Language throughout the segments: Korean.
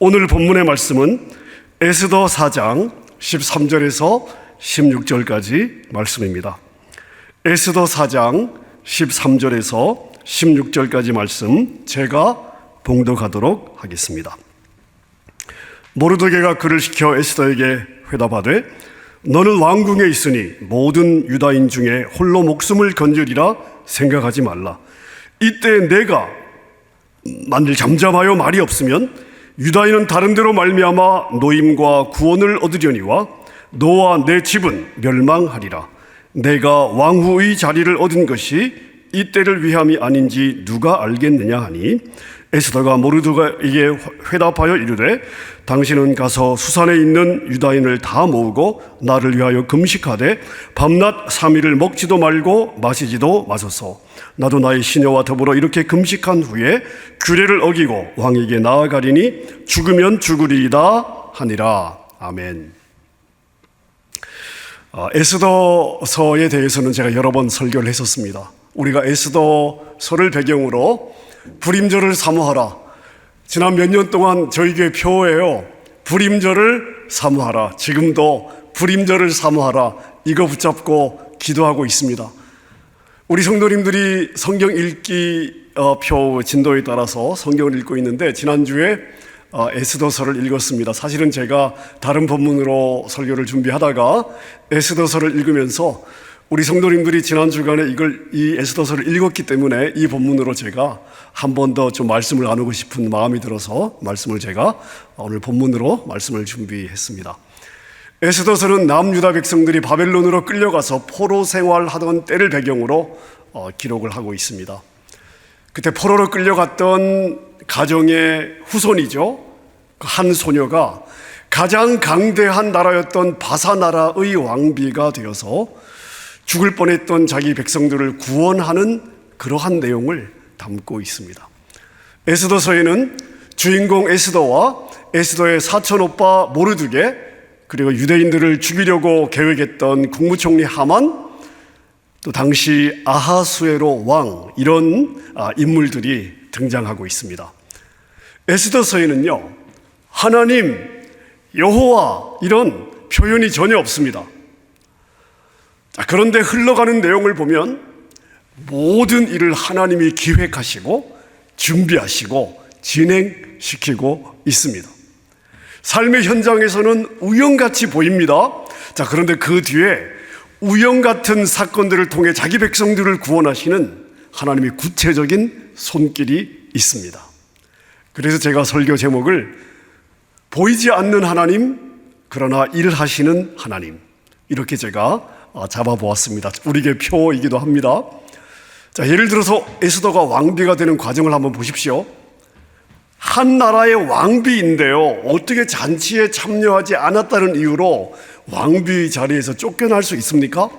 오늘 본문의 말씀은 에스더 4장 13절에서 16절까지 말씀입니다. 에스더 4장 13절에서 16절까지 말씀 제가 봉독하도록 하겠습니다. 모르드게가 그를 시켜 에스더에게 회답하되 너는 왕궁에 있으니 모든 유다인 중에 홀로 목숨을 건지리라 생각하지 말라. 이때 내가 만일 잠잠하여 말이 없으면 유다인은 다른 데로 말미암아 노임과 구원을 얻으려니와 너와 내 집은 멸망하리라. 내가 왕후의 자리를 얻은 것이 이때를 위함이 아닌지 누가 알겠느냐 하니 에스더가 모르드게에게 회답하여 이르되 당신은 가서 수산에 있는 유다인을 다 모으고 나를 위하여 금식하되 밤낮 3일을 먹지도 말고 마시지도 마소서. 나도 나의 시녀와 더불어 이렇게 금식한 후에 규례를 어기고 왕에게 나아가리니 죽으면 죽으리이다 하니라. 아멘. 에스더서에 대해서는 제가 여러 번 설교를 했었습니다. 우리가 에스더서를 배경으로 불임절을 사모하라. 지난 몇 년 동안 저희 교회 표어예요. 불임절을 사모하라. 지금도 불임절을 사모하라. 이거 붙잡고 기도하고 있습니다. 우리 성도님들이 성경 읽기 표 진도에 따라서 성경을 읽고 있는데 지난주에 에스더서를 읽었습니다. 사실은 제가 다른 본문으로 설교를 준비하다가 에스더서를 읽으면서 우리 성도님들이 지난 주간에 이 에스더서를 읽었기 때문에 이 본문으로 제가 한 번 더 좀 말씀을 나누고 싶은 마음이 들어서 말씀을 제가 오늘 본문으로 말씀을 준비했습니다. 에스더서는 남유다 백성들이 바벨론으로 끌려가서 포로 생활하던 때를 배경으로 기록을 하고 있습니다. 그때 포로로 끌려갔던 가정의 후손이죠. 한 소녀가 가장 강대한 나라였던 바사 나라의 왕비가 되어서 죽을 뻔했던 자기 백성들을 구원하는 그러한 내용을 담고 있습니다. 에스더서에는 주인공 에스더와 에스더의 사촌 오빠 모르드게 그리고 유대인들을 죽이려고 계획했던 국무총리 하만 또 당시 아하수에로 왕 이런 인물들이 등장하고 있습니다. 에스더서에는요 하나님, 여호와 이런 표현이 전혀 없습니다. 그런데 흘러가는 내용을 보면 모든 일을 하나님이 기획하시고 준비하시고 진행시키고 있습니다. 삶의 현장에서는 우연같이 보입니다. 그런데 그 뒤에 우연 같은 사건들을 통해 자기 백성들을 구원하시는 하나님의 구체적인 손길이 있습니다. 그래서 제가 설교 제목을 보이지 않는 하나님, 그러나 일하시는 하나님 이렇게 제가 잡아보았습니다. 우리에게 표이기도 합니다. 예를 들어서 에스더가 왕비가 되는 과정을 한번 보십시오. 한 나라의 왕비인데요 어떻게 잔치에 참여하지 않았다는 이유로 왕비 자리에서 쫓겨날 수 있습니까?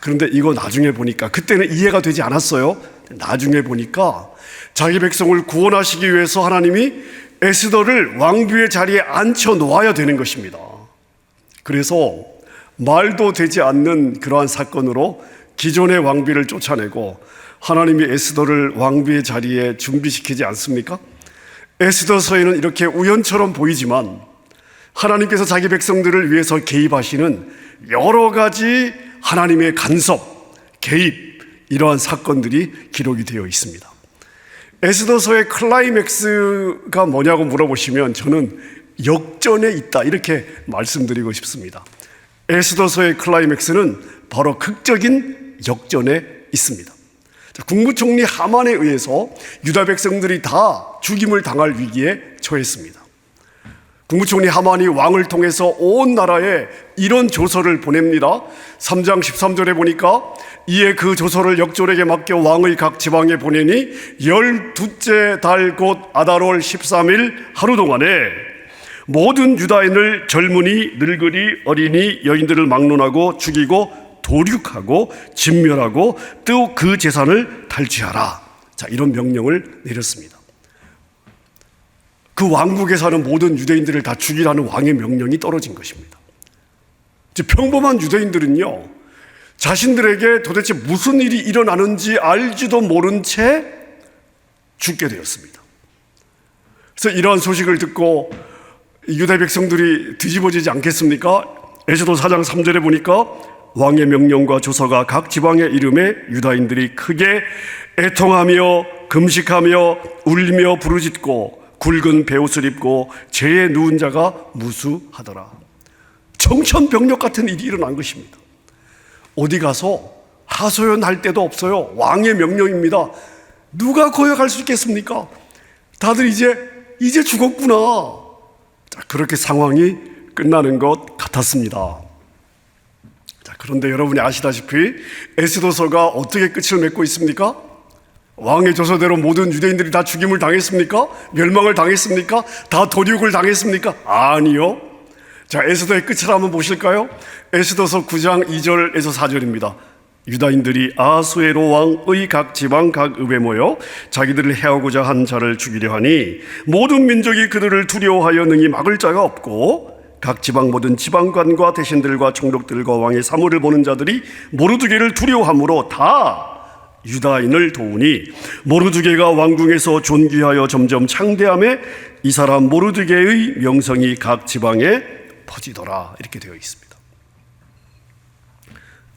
그런데 이거 나중에 보니까 그때는 이해가 되지 않았어요. 나중에 보니까 자기 백성을 구원하시기 위해서 하나님이 에스더를 왕비의 자리에 앉혀 놓아야 되는 것입니다. 그래서 말도 되지 않는 그러한 사건으로 기존의 왕비를 쫓아내고 하나님이 에스더를 왕비의 자리에 준비시키지 않습니까? 에스더서에는 이렇게 우연처럼 보이지만 하나님께서 자기 백성들을 위해서 개입하시는 여러 가지 하나님의 간섭, 개입 이러한 사건들이 기록이 되어 있습니다. 에스더서의 클라이맥스가 뭐냐고 물어보시면 저는 역전에 있다 이렇게 말씀드리고 싶습니다. 에스더서의 클라이맥스는 바로 극적인 역전에 있습니다. 국무총리 하만에 의해서 유다 백성들이 다 죽임을 당할 위기에 처했습니다. 국무총리 하만이 왕을 통해서 온 나라에 이런 조서를 보냅니다. 3장 13절에 보니까 이에 그 조서를 역졸에게 맡겨 왕의 각 지방에 보내니 12째 달 곧 아달월 13일 하루 동안에 모든 유다인을 젊은이, 늙은이, 어린이, 여인들을 막론하고 죽이고 도륙하고 진멸하고 또 그 재산을 탈취하라. 이런 명령을 내렸습니다. 그 왕국에 사는 모든 유대인들을 다 죽이라는 왕의 명령이 떨어진 것입니다. 평범한 유대인들은요 자신들에게 도대체 무슨 일이 일어나는지 알지도 모른 채 죽게 되었습니다. 그래서 이러한 소식을 듣고 유다 백성들이 뒤집어지지 않겠습니까? 에스더 4장 3절에 보니까 왕의 명령과 조서가 각 지방의 이름에 유다인들이 크게 애통하며 금식하며 울며 부르짖고 굵은 베옷을 입고 죄에 누운 자가 무수하더라. 청천벽력 같은 일이 일어난 것입니다. 어디 가서 하소연할 데도 없어요. 왕의 명령입니다. 누가 거역할 수 있겠습니까? 다들 이제 죽었구나. 자, 그렇게 상황이 끝나는 것 같았습니다. 자, 그런데 여러분이 아시다시피 에스더서가 어떻게 끝을 맺고 있습니까? 왕의 조서대로 모든 유대인들이 다 죽임을 당했습니까? 멸망을 당했습니까? 다 도륙을 당했습니까? 아니요. 자, 에스더의 끝을 한번 보실까요? 에스더서 9장 2절에서 4절입니다. 유다인들이 아수에로 왕의 각 지방 각 읍에 모여 자기들을 해하고자 한 자를 죽이려 하니 모든 민족이 그들을 두려워하여 능히 막을 자가 없고 각 지방 모든 지방관과 대신들과 총독들과 왕의 사물을 보는 자들이 모르드게를 두려워함으로 다 유다인을 도우니 모르드게가 왕궁에서 존귀하여 점점 창대함에 이 사람 모르드게의 명성이 각 지방에 퍼지더라. 이렇게 되어 있습니다.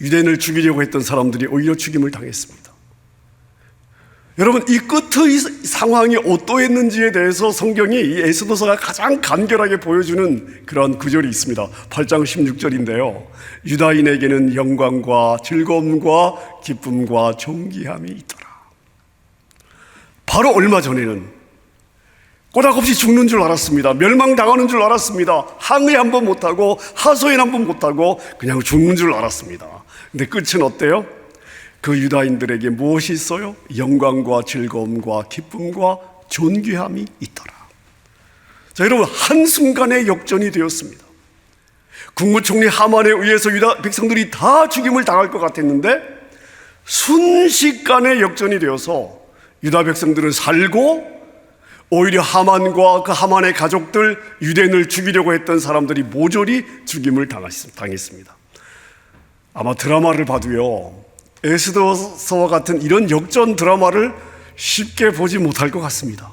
유대인을 죽이려고 했던 사람들이 오히려 죽임을 당했습니다. 여러분, 이 끝의 상황이 어떠했는지에 대해서 성경이 이 에스더서가 가장 간결하게 보여주는 그런 구절이 있습니다. 8장 16절인데요. 유다인에게는 영광과 즐거움과 기쁨과 존귀함이 있더라. 바로 얼마 전에는 꼬닥없이 죽는 줄 알았습니다. 멸망당하는 줄 알았습니다. 항의 한 번 못하고 하소연 한 번 못하고 그냥 죽는 줄 알았습니다. 근데 끝은 어때요? 그 유다인들에게 무엇이 있어요? 영광과 즐거움과 기쁨과 존귀함이 있더라. 자, 여러분, 한순간에 역전이 되었습니다. 국무총리 하만에 의해서 유다 백성들이 다 죽임을 당할 것 같았는데 순식간에 역전이 되어서 유다 백성들은 살고 오히려 하만과 그 하만의 가족들, 유대인을 죽이려고 했던 사람들이 모조리 죽임을 당했습니다. 아마 드라마를 봐도요, 에스더서와 같은 이런 역전 드라마를 쉽게 보지 못할 것 같습니다.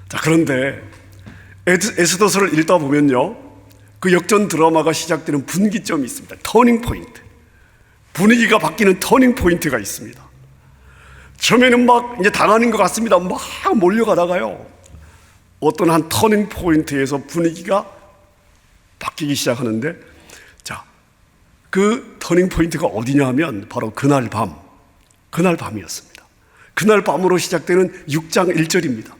자, 그런데 에스더서를 읽다 보면요, 그 역전 드라마가 시작되는 분기점이 있습니다. 터닝 포인트. 분위기가 바뀌는 터닝 포인트가 있습니다. 처음에는 막 이제 당하는 것 같습니다. 막 몰려가다가요, 어떤 한 터닝 포인트에서 분위기가 바뀌기 시작하는데, 자, 그 터닝 포인트가 어디냐 하면 바로 그날 밤이었습니다. 그날 밤으로 시작되는 6장 1절입니다.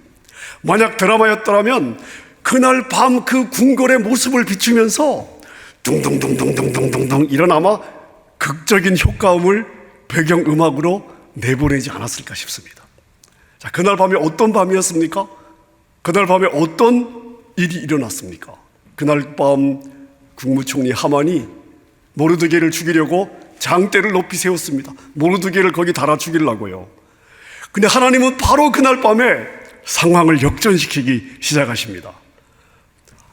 만약 드라마였더라면 그날 밤 그 궁궐의 모습을 비추면서 둥둥둥둥둥둥둥 이런 아마 극적인 효과음을 배경음악으로 내보내지 않았을까 싶습니다. 자, 그날 밤이 어떤 밤이었습니까? 그날 밤에 어떤 일이 일어났습니까? 그날 밤 국무총리 하만이 모르드게를 죽이려고 장대를 높이 세웠습니다. 모르드게를 거기 달아 죽이려고요. 근데 하나님은 바로 그날 밤에 상황을 역전시키기 시작하십니다.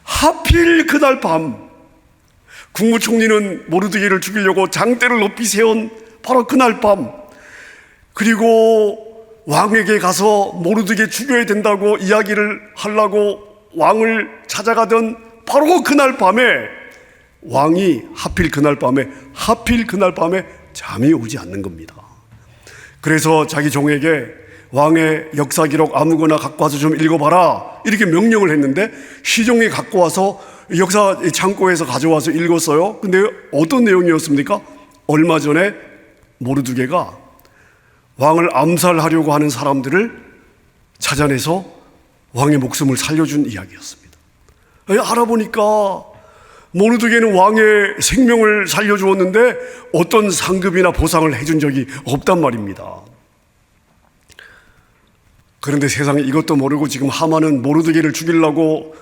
하필 그날 밤 국무총리는 모르드게를 죽이려고 장대를 높이 세운 바로 그날 밤, 그리고 왕에게 가서 모르드게 죽여야 된다고 이야기를 하려고 왕을 찾아가던 바로 그날 밤에 왕이 하필 그날 밤에 잠이 오지 않는 겁니다. 그래서 자기 종에게 왕의 역사 기록 아무거나 갖고 와서 좀 읽어봐라, 이렇게 명령을 했는데 시종이 갖고 와서 역사 창고에서 가져와서 읽었어요. 근데 어떤 내용이었습니까? 얼마 전에 모르드게가 왕을 암살하려고 하는 사람들을 찾아내서 왕의 목숨을 살려준 이야기였습니다. 알아보니까 모르드게는 왕의 생명을 살려주었는데 어떤 상급이나 보상을 해준 적이 없단 말입니다. 그런데 세상에 이것도 모르고 지금 하만은 모르드게를 죽이려고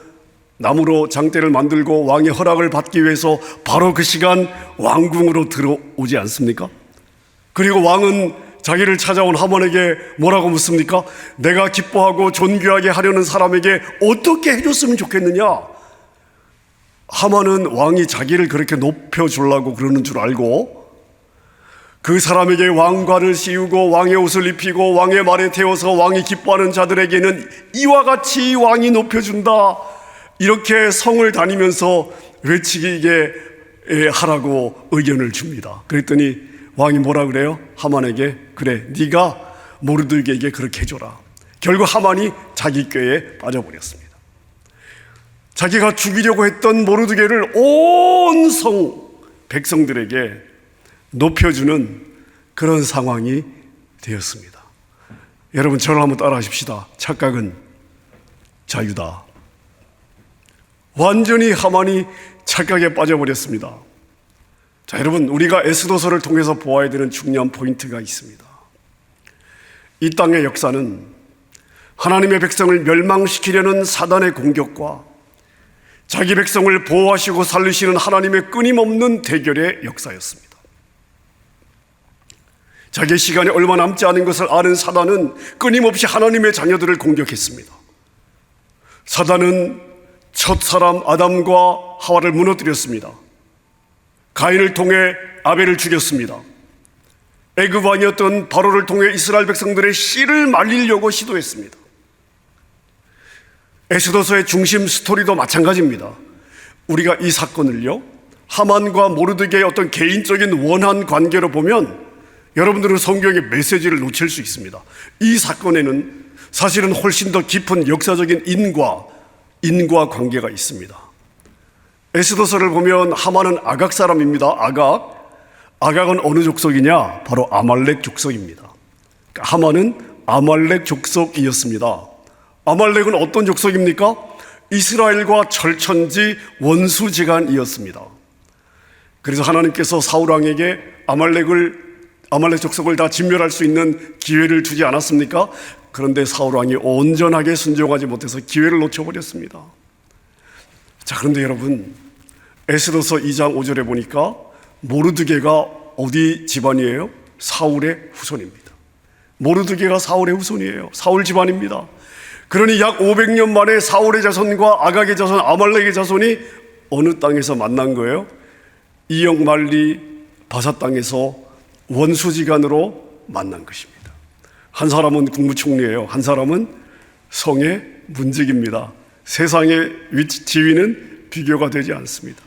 나무로 장대를 만들고 왕의 허락을 받기 위해서 바로 그 시간 왕궁으로 들어오지 않습니까? 그리고 왕은 자기를 찾아온 하만에게 뭐라고 묻습니까? 내가 기뻐하고 존귀하게 하려는 사람에게 어떻게 해줬으면 좋겠느냐? 하만은 왕이 자기를 그렇게 높여주려고 그러는 줄 알고 그 사람에게 왕관을 씌우고 왕의 옷을 입히고 왕의 말에 태워서 왕이 기뻐하는 자들에게는 이와 같이 왕이 높여준다. 이렇게 성을 다니면서 외치게 하라고 의견을 줍니다. 그랬더니 왕이 뭐라 그래요? 하만에게, 그래, 네가 모르드게에게 그렇게 해줘라. 결국 하만이 자기 꾀에 빠져버렸습니다. 자기가 죽이려고 했던 모르드게를 온 성 백성들에게 높여주는 그런 상황이 되었습니다. 여러분, 저를 한번 따라 하십시다. 착각은 자유다. 완전히 하만이 착각에 빠져버렸습니다. 자, 여러분, 우리가 에스더서를 통해서 보아야 되는 중요한 포인트가 있습니다. 이 땅의 역사는 하나님의 백성을 멸망시키려는 사단의 공격과 자기 백성을 보호하시고 살리시는 하나님의 끊임없는 대결의 역사였습니다. 자기의 시간이 얼마 남지 않은 것을 아는 사단은 끊임없이 하나님의 자녀들을 공격했습니다. 사단은 첫 사람 아담과 하와를 무너뜨렸습니다. 가인을 통해 아벨을 죽였습니다. 애굽 왕이었던 바로를 통해 이스라엘 백성들의 씨를 말리려고 시도했습니다. 에스더서의 중심 스토리도 마찬가지입니다. 우리가 이 사건을요, 하만과 모르드게의 어떤 개인적인 원한 관계로 보면 여러분들은 성경의 메시지를 놓칠 수 있습니다. 이 사건에는 사실은 훨씬 더 깊은 역사적인 인과 관계가 있습니다. 에스더서를 보면 하만은 아각 사람입니다. 아각은 어느 족속이냐? 바로 아말렉 족속입니다. 그러니까 하만은 아말렉 족속이었습니다. 아말렉은 어떤 족속입니까? 이스라엘과 절천지 원수지간이었습니다. 그래서 하나님께서 사울 왕에게 아말렉 족속을 다 진멸할 수 있는 기회를 주지 않았습니까? 그런데 사울 왕이 온전하게 순종하지 못해서 기회를 놓쳐버렸습니다. 자, 그런데 여러분, 에스더서 2장 5절에 보니까 모르드게가 어디 집안이에요? 사울의 후손입니다. 모르드게가 사울의 후손이에요. 사울 집안입니다. 그러니 약 500년 만에 사울의 자손과 아각의 자손, 아말렉의 자손이 어느 땅에서 만난 거예요? 이역말리 바사 땅에서 원수지간으로 만난 것입니다. 한 사람은 국무총리예요. 한 사람은 성의 문직입니다. 세상의 지위는 비교가 되지 않습니다.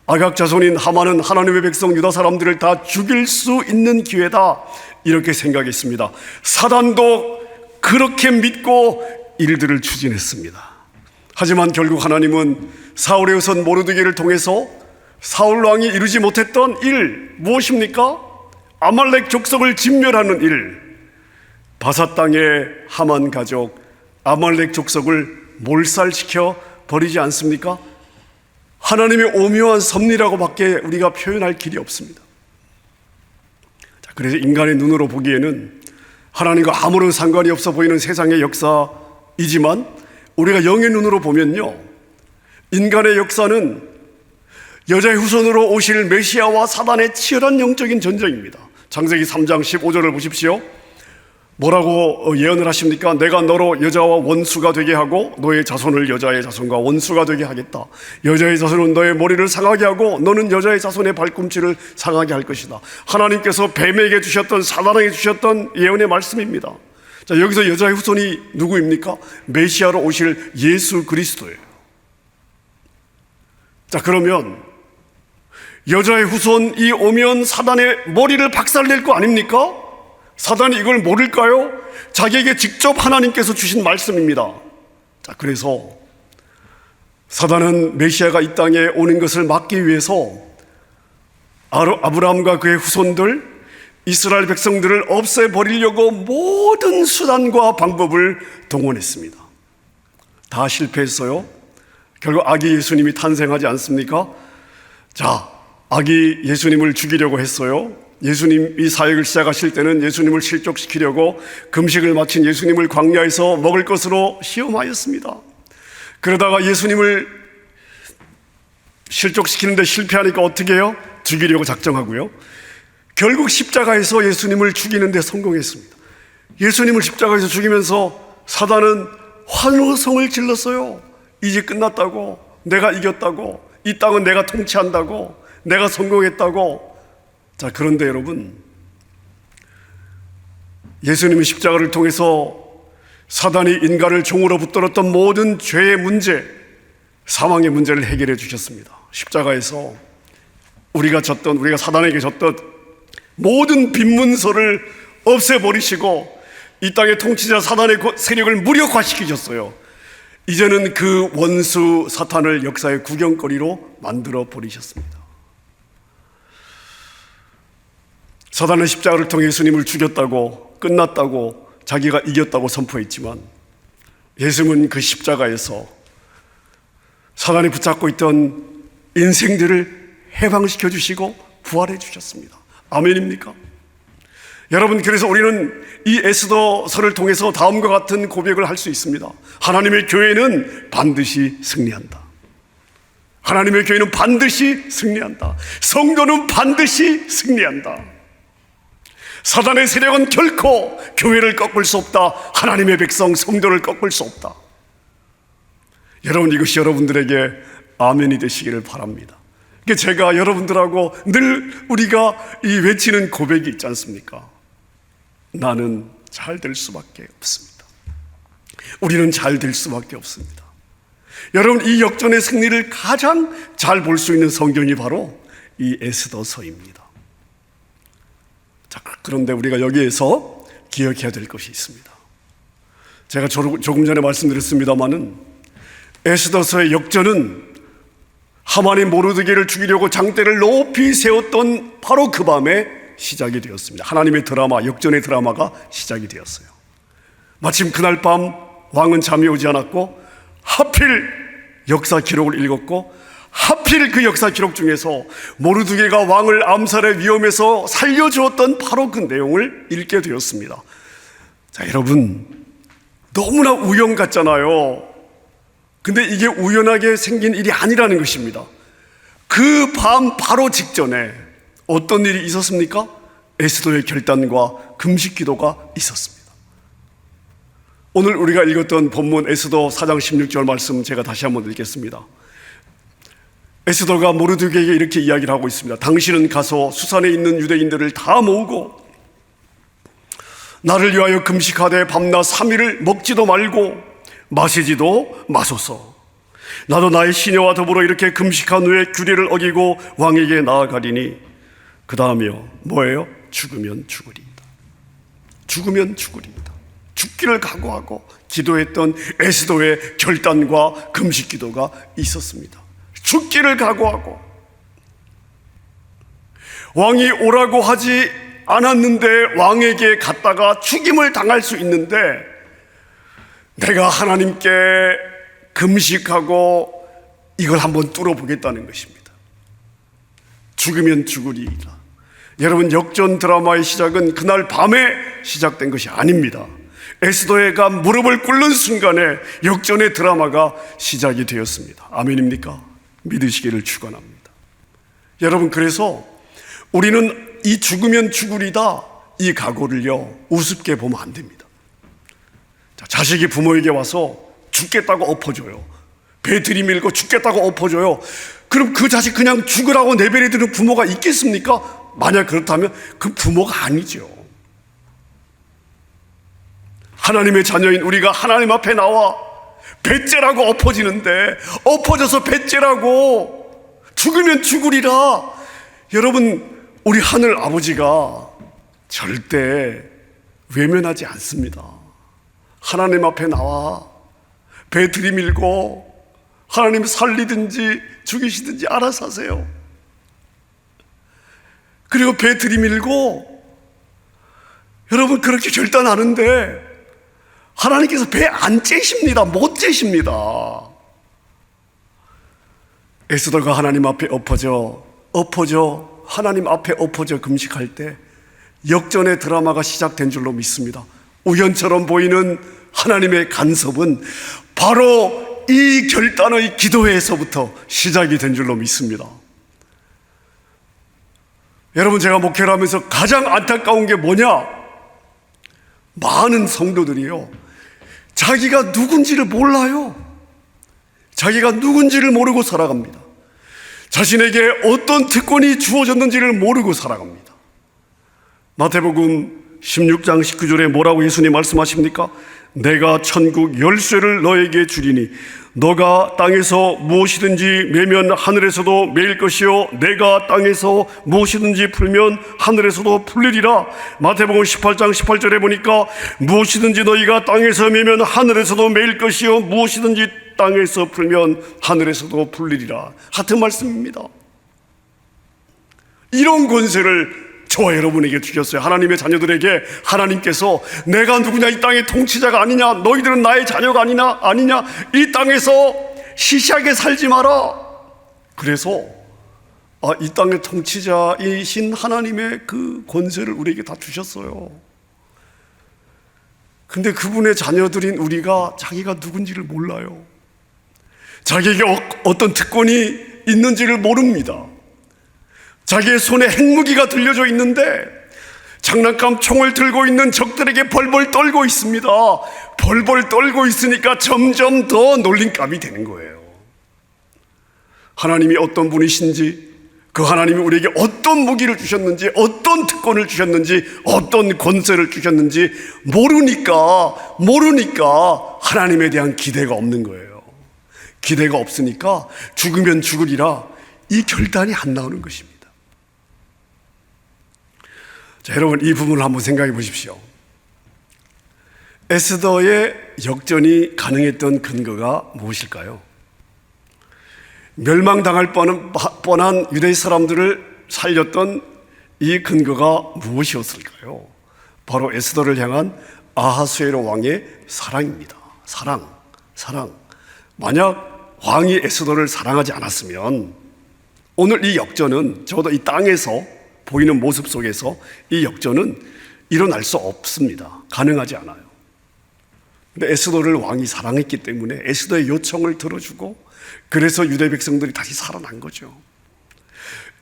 아각 자손인 하만은 하나님의 백성 유다 사람들을 다 죽일 수 있는 기회다, 이렇게 생각했습니다. 사단도 그렇게 믿고 일들을 추진했습니다. 하지만 결국 하나님은 사울의 후손 모르드게를 통해서 사울 왕이 이루지 못했던 일, 무엇입니까? 아말렉 족속을 진멸하는 일. 바사 땅의 하만 가족, 아말렉 족속을 몰살시켜 버리지 않습니까? 하나님의 오묘한 섭리라고밖에 우리가 표현할 길이 없습니다. 자, 그래서 인간의 눈으로 보기에는 하나님과 아무런 상관이 없어 보이는 세상의 역사이지만 우리가 영의 눈으로 보면요, 인간의 역사는 여자의 후손으로 오실 메시아와 사단의 치열한 영적인 전쟁입니다. 창세기 3장 15절을 보십시오. 뭐라고 예언을 하십니까? 내가 너로 여자와 원수가 되게 하고 너의 자손을 여자의 자손과 원수가 되게 하겠다. 여자의 자손은 너의 머리를 상하게 하고 너는 여자의 자손의 발꿈치를 상하게 할 것이다. 하나님께서 뱀에게 주셨던, 사단에게 주셨던 예언의 말씀입니다. 자, 여기서 여자의 후손이 누구입니까? 메시아로 오실 예수 그리스도예요. 자, 그러면 여자의 후손이 오면 사단의 머리를 박살낼 거 아닙니까? 사단이 이걸 모를까요? 자기에게 직접 하나님께서 주신 말씀입니다. 자, 그래서 사단은 메시아가 이 땅에 오는 것을 막기 위해서 아브라함과 그의 후손들, 이스라엘 백성들을 없애버리려고 모든 수단과 방법을 동원했습니다. 다 실패했어요. 결국 아기 예수님이 탄생하지 않습니까? 자, 아기 예수님을 죽이려고 했어요. 예수님이 사역을 시작하실 때는 예수님을 실족시키려고 금식을 마친 예수님을 광야에서 먹을 것으로 시험하였습니다. 그러다가 예수님을 실족시키는데 실패하니까 어떻게 해요? 죽이려고 작정하고요. 결국 십자가에서 예수님을 죽이는데 성공했습니다. 예수님을 십자가에서 죽이면서 사단은 환호성을 질렀어요. 이제 끝났다고, 내가 이겼다고, 이 땅은 내가 통치한다고, 내가 성공했다고. 자, 그런데 여러분, 예수님이 십자가를 통해서 사단이 인간을 종으로 붙들었던 모든 죄의 문제, 사망의 문제를 해결해 주셨습니다. 십자가에서 우리가 사단에게 졌던 모든 빈문서를 없애버리시고 이 땅의 통치자 사단의 세력을 무력화시키셨어요. 이제는 그 원수 사탄을 역사의 구경거리로 만들어 버리셨습니다. 사단은 십자가를 통해 예수님을 죽였다고, 끝났다고, 자기가 이겼다고 선포했지만 예수님은 그 십자가에서 사단이 붙잡고 있던 인생들을 해방시켜 주시고 부활해 주셨습니다. 아멘입니까? 여러분, 그래서 우리는 이 에스더서를 통해서 다음과 같은 고백을 할 수 있습니다. 하나님의 교회는 반드시 승리한다. 하나님의 교회는 반드시 승리한다. 성도는 반드시 승리한다. 사단의 세력은 결코 교회를 꺾을 수 없다. 하나님의 백성 성도를 꺾을 수 없다. 여러분, 이것이 여러분들에게 아멘이 되시기를 바랍니다. 제가 여러분들하고 늘 우리가 이 외치는 고백이 있지 않습니까? 나는 잘 될 수밖에 없습니다. 우리는 잘 될 수밖에 없습니다. 여러분, 이 역전의 승리를 가장 잘 볼 수 있는 성경이 바로 이 에스더서입니다. 자, 그런데 우리가 여기에서 기억해야 될 것이 있습니다. 제가 조금 전에 말씀드렸습니다마는 에스더서의 역전은 하만이 모르드게를 죽이려고 장대를 높이 세웠던 바로 그 밤에 시작이 되었습니다. 하나님의 드라마, 역전의 드라마가 시작이 되었어요. 마침 그날 밤 왕은 잠이 오지 않았고 하필 역사 기록을 읽었고 하필 그 역사 기록 중에서 모르드게가 왕을 암살의 위험에서 살려주었던 바로 그 내용을 읽게 되었습니다. 자, 여러분, 너무나 우연 같잖아요. 근데 이게 우연하게 생긴 일이 아니라는 것입니다. 그 밤 바로 직전에 어떤 일이 있었습니까? 에스더의 결단과 금식 기도가 있었습니다. 오늘 우리가 읽었던 본문 에스더 4장 16절 말씀 제가 다시 한번 읽겠습니다. 에스더가 모르드게에게 이렇게 이야기를 하고 있습니다. 당신은 가서 수산에 있는 유대인들을 다 모으고 나를 위하여 금식하되 밤낮 3일을 먹지도 말고 마시지도 마소서. 나도 나의 시녀와 더불어 이렇게 금식한 후에 규례를 어기고 왕에게 나아가리니 그 다음이요, 뭐예요? 죽으면 죽으리이다. 죽으면 죽으리이다. 죽기를 각오하고 기도했던 에스더의 결단과 금식 기도가 있었습니다. 죽기를 각오하고, 왕이 오라고 하지 않았는데 왕에게 갔다가 죽임을 당할 수 있는데 내가 하나님께 금식하고 이걸 한번 뚫어보겠다는 것입니다. 죽으면 죽으리이다. 여러분, 역전 드라마의 시작은 그날 밤에 시작된 것이 아닙니다. 에스더가 무릎을 꿇는 순간에 역전의 드라마가 시작이 되었습니다. 아멘입니까? 믿으시기를 축원합니다. 여러분, 그래서 우리는 이 죽으면 죽으리다 이 각오를요 우습게 보면 안 됩니다. 자, 자식이 부모에게 와서 죽겠다고 엎어줘요. 배 들이밀고 죽겠다고 엎어줘요. 그럼 그 자식 그냥 죽으라고 내버려두는 부모가 있겠습니까? 만약 그렇다면 그 부모가 아니죠. 하나님의 자녀인 우리가 하나님 앞에 나와 배째라고 엎어지는데, 엎어져서 배째라고 죽으면 죽으리라. 여러분, 우리 하늘 아버지가 절대 외면하지 않습니다. 하나님 앞에 나와 배 들이밀고 하나님 살리든지 죽이시든지 알아서 하세요. 그리고 배 들이밀고 여러분 그렇게 결단하는데 하나님께서 배 안 째십니다. 못 째십니다. 에스더가 하나님 앞에 엎어져 하나님 앞에 엎어져 금식할 때 역전의 드라마가 시작된 줄로 믿습니다. 우연처럼 보이는 하나님의 간섭은 바로 이 결단의 기도회에서부터 시작이 된 줄로 믿습니다. 여러분, 제가 목회를 하면서 가장 안타까운 게 뭐냐? 많은 성도들이요, 자기가 누군지를 몰라요. 자기가 누군지를 모르고 살아갑니다. 자신에게 어떤 특권이 주어졌는지를 모르고 살아갑니다. 마태복음 16장 19절에 뭐라고 예수님 말씀하십니까? 내가 천국 열쇠를 너에게 주리니 너가 땅에서 무엇이든지 매면 하늘에서도 매일 것이요 내가 땅에서 무엇이든지 풀면 하늘에서도 풀리리라. 마태복음 18장 18절에 보니까 무엇이든지 너희가 땅에서 매면 하늘에서도 매일 것이요 무엇이든지 땅에서 풀면 하늘에서도 풀리리라. 같은 말씀입니다. 이런 권세를 저와 여러분에게 주셨어요. 하나님의 자녀들에게 하나님께서 내가 누구냐, 이 땅의 통치자가 아니냐, 너희들은 나의 자녀가 아니냐, 이 땅에서 시시하게 살지 마라. 그래서 이 땅의 통치자이신 하나님의 그 권세를 우리에게 다 주셨어요. 근데 그분의 자녀들인 우리가 자기가 누군지를 몰라요. 자기에게 어떤 특권이 있는지를 모릅니다. 자기의 손에 핵무기가 들려져 있는데 장난감 총을 들고 있는 적들에게 벌벌 떨고 있습니다. 벌벌 떨고 있으니까 점점 더 놀림감이 되는 거예요. 하나님이 어떤 분이신지, 그 하나님이 우리에게 어떤 무기를 주셨는지, 어떤 특권을 주셨는지, 어떤 권세를 주셨는지 모르니까 하나님에 대한 기대가 없는 거예요. 기대가 없으니까 죽으면 죽으리라 이 결단이 안 나오는 것입니다. 자, 여러분, 이 부분을 한번 생각해 보십시오. 에스더의 역전이 가능했던 근거가 무엇일까요? 멸망당할 뻔한 유대 사람들을 살렸던 이 근거가 무엇이었을까요? 바로 에스더를 향한 아하수에로 왕의 사랑입니다. 사랑. 만약 왕이 에스더를 사랑하지 않았으면 오늘 이 역전은 적어도 이 땅에서 보이는 모습 속에서 이 역전은 일어날 수 없습니다. 가능하지 않아요. 근데 에스더를 왕이 사랑했기 때문에 에스더의 요청을 들어주고 그래서 유대 백성들이 다시 살아난 거죠.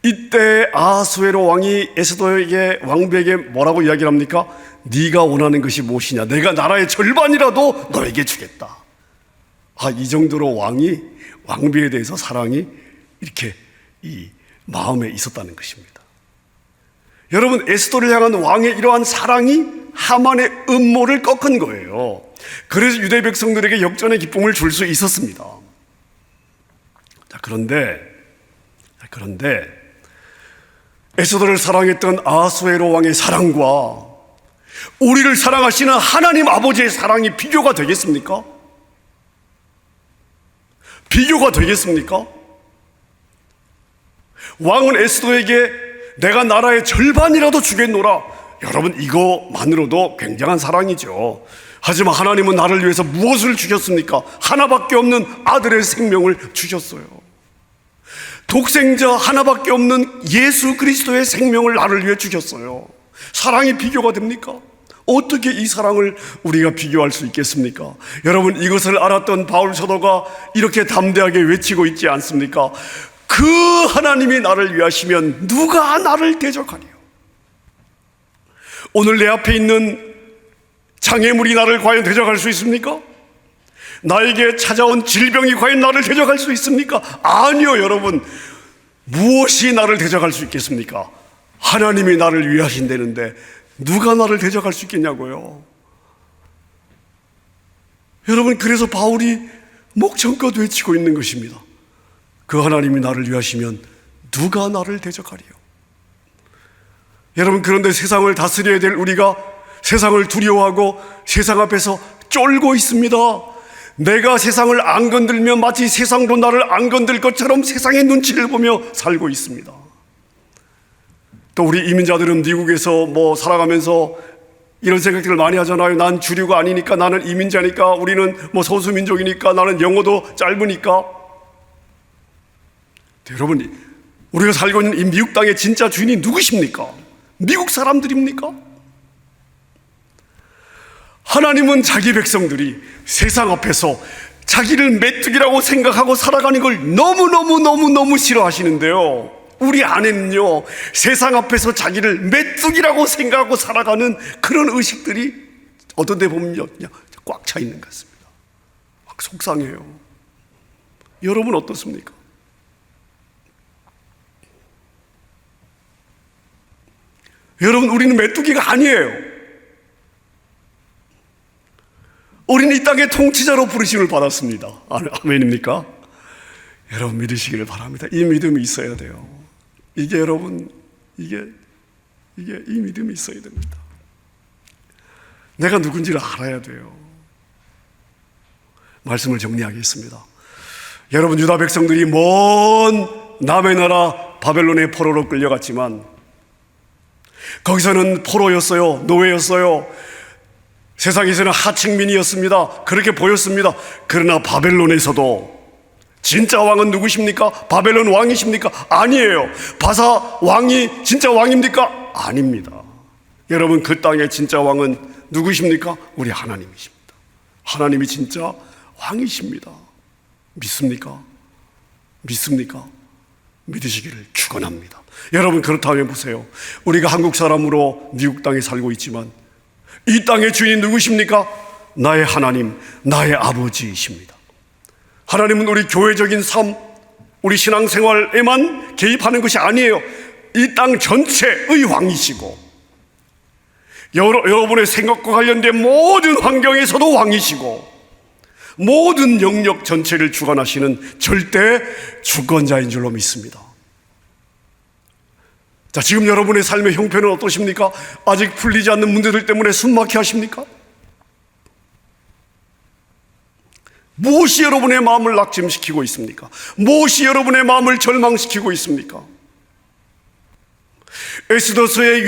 이때 아하수에로 왕이 에스더에게 왕비에게 뭐라고 이야기를 합니까? 네가 원하는 것이 무엇이냐? 내가 나라의 절반이라도 너에게 주겠다. 이 정도로 왕비에 대해서 사랑이 이렇게 이 마음에 있었다는 것입니다. 여러분, 에스더를 향한 왕의 이러한 사랑이 하만의 음모를 꺾은 거예요. 그래서 유대 백성들에게 역전의 기쁨을 줄 수 있었습니다. 자, 그런데 에스더를 사랑했던 아하수에로 왕의 사랑과 우리를 사랑하시는 하나님 아버지의 사랑이 비교가 되겠습니까? 비교가 되겠습니까? 왕은 에스더에게 내가 나라의 절반이라도 주겠노라. 여러분, 이거만으로도 굉장한 사랑이죠. 하지만 하나님은 나를 위해서 무엇을 주셨습니까? 하나밖에 없는 아들의 생명을 주셨어요. 독생자 하나밖에 없는 예수 그리스도의 생명을 나를 위해 주셨어요. 사랑이 비교가 됩니까? 어떻게 이 사랑을 우리가 비교할 수 있겠습니까? 여러분, 이것을 알았던 바울 사도가 이렇게 담대하게 외치고 있지 않습니까? 그 하나님이 나를 위하시면 누가 나를 대적하리요? 오늘 내 앞에 있는 장애물이 나를 과연 대적할 수 있습니까? 나에게 찾아온 질병이 과연 나를 대적할 수 있습니까? 아니요, 여러분. 무엇이 나를 대적할 수 있겠습니까? 하나님이 나를 위하신다는데 누가 나를 대적할 수 있겠냐고요? 여러분, 그래서 바울이 목청껏 외치고 있는 것입니다. 그 하나님이 나를 위하시면 누가 나를 대적하리요? 여러분, 그런데 세상을 다스려야 될 우리가 세상을 두려워하고 세상 앞에서 쫄고 있습니다. 내가 세상을 안 건들면 마치 세상도 나를 안 건들 것처럼 세상의 눈치를 보며 살고 있습니다. 또 우리 이민자들은 미국에서 살아가면서 이런 생각들을 많이 하잖아요. 난 주류가 아니니까, 나는 이민자니까, 우리는 소수민족이니까, 나는 영어도 짧으니까. 여러분, 우리가 살고 있는 이 미국 땅의 진짜 주인이 누구십니까? 미국 사람들입니까? 하나님은 자기 백성들이 세상 앞에서 자기를 메뚜기라고 생각하고 살아가는 걸 너무 싫어하시는데요. 우리 안에는요, 세상 앞에서 자기를 메뚜기라고 생각하고 살아가는 그런 의식들이 어떤 데 보면요, 그냥 꽉 차 있는 것 같습니다. 막 속상해요. 여러분 어떻습니까? 여러분, 우리는 메뚜기가 아니에요. 우리는 이 땅의 통치자로 부르심을 받았습니다. 아멘입니까? 여러분, 믿으시기를 바랍니다. 이 믿음이 있어야 돼요. 이게 여러분, 이게 이 믿음이 있어야 됩니다. 내가 누군지를 알아야 돼요. 말씀을 정리하겠습니다. 여러분, 유다 백성들이 먼 남의 나라 바벨론의 포로로 끌려갔지만 거기서는 포로였어요. 노예였어요. 세상에서는 하층민이었습니다. 그렇게 보였습니다. 그러나 바벨론에서도 진짜 왕은 누구십니까? 바벨론 왕이십니까? 아니에요. 바사 왕이 진짜 왕입니까? 아닙니다. 여러분, 그 땅의 진짜 왕은 누구십니까? 우리 하나님이십니다. 하나님이 진짜 왕이십니다. 믿습니까? 믿습니까? 믿으시기를 축원합니다. 여러분, 그렇다면 보세요. 우리가 한국 사람으로 미국 땅에 살고 있지만 이 땅의 주인이 누구십니까? 나의 하나님, 나의 아버지이십니다. 하나님은 우리 교회적인 삶, 우리 신앙생활에만 개입하는 것이 아니에요. 이 땅 전체의 왕이시고 여러분의 생각과 관련된 모든 환경에서도 왕이시고 모든 영역 전체를 주관하시는 절대 주권자인 줄로 믿습니다. 자, 지금 여러분의 삶의 형편은 어떠십니까? 아직 풀리지 않는 문제들 때문에 숨막혀 하십니까? 무엇이 여러분의 마음을 낙심시키고 있습니까? 무엇이 여러분의 마음을 절망시키고 있습니까? 에스더서의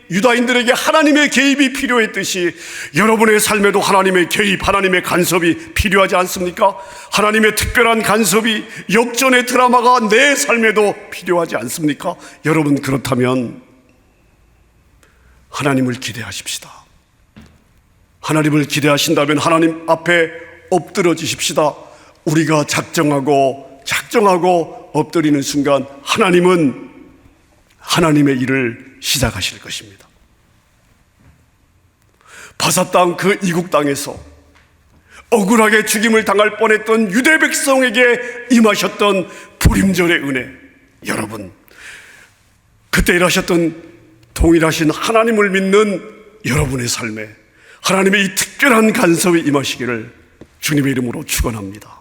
유다인들에게 하나님의 개입이 필요했듯이 여러분의 삶에도 하나님의 개입, 하나님의 간섭이 필요하지 않습니까? 하나님의 특별한 간섭이, 역전의 드라마가 내 삶에도 필요하지 않습니까? 여러분, 그렇다면 하나님을 기대하십시다. 하나님을 기대하신다면 하나님 앞에 엎드러지십시다. 우리가 작정하고 엎드리는 순간 하나님은 하나님의 일을 시작하실 것입니다. 바사 땅, 그 이국 땅에서 억울하게 죽임을 당할 뻔했던 유대 백성에게 임하셨던 불임절의 은혜, 여러분, 그때 일하셨던 동일하신 하나님을 믿는 여러분의 삶에 하나님의 이 특별한 간섭이 임하시기를 주님의 이름으로 축원합니다.